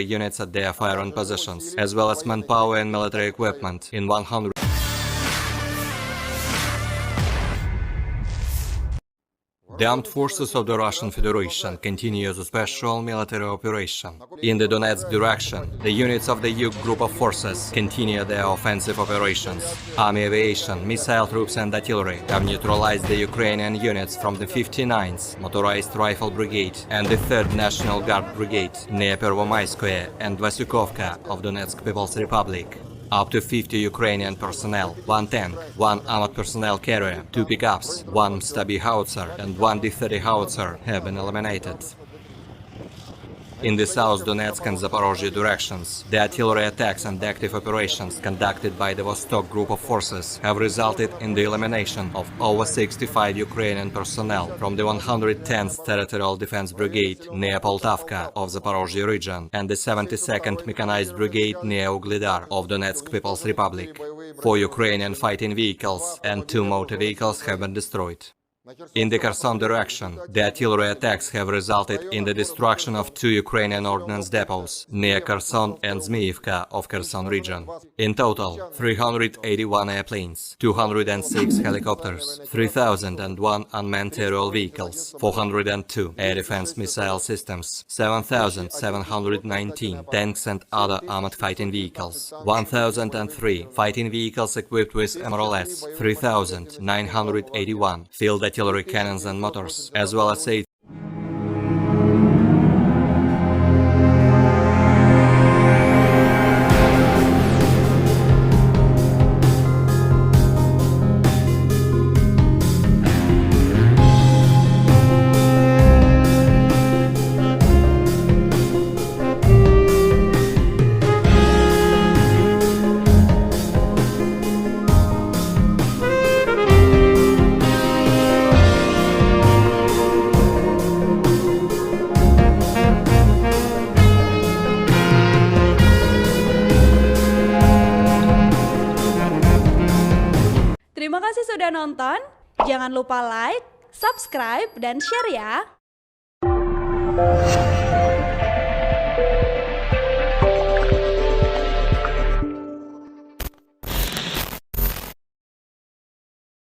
units at their firing positions, as well as manpower and military equipment in 100. The armed forces of the Russian Federation continue the special military operation. In the Donetsk direction, the units of the Yug Group of Forces continue their offensive operations. Army aviation, missile troops and artillery have neutralized the Ukrainian units from the 59th Motorised Rifle Brigade and the 3rd National Guard Brigade near Pervomayskoye and Vasyukovka of Donetsk People's Republic. Up to 50 Ukrainian personnel, 1 tank, 1 armored personnel carrier, 2 pickups, 1 Msta-B howitzer and 1 D-30 howitzer have been eliminated. In the South Donetsk and Zaporozhye directions, the artillery attacks and active operations conducted by the Vostok Group of Forces have resulted in the elimination of over 65 Ukrainian personnel from the 110th Territorial Defense Brigade near Poltavka of Zaporozhye region and the 72nd Mechanized Brigade near Uglidar of Donetsk People's Republic. 4 Ukrainian fighting vehicles and 2 motor vehicles have been destroyed. In the Kherson direction, the artillery attacks have resulted in the destruction of 2 Ukrainian ordnance depots near Kherson and Zmiyivka of Kherson region. In total, 381 airplanes, 206 helicopters, 3001 unmanned aerial vehicles, 402 air defense missile systems, 7719 tanks and other armored fighting vehicles, 1003 fighting vehicles equipped with MRLS, 3981 field artillery cannons and motors, as well as 8 Terima kasih sudah nonton, jangan lupa like, subscribe, dan share ya!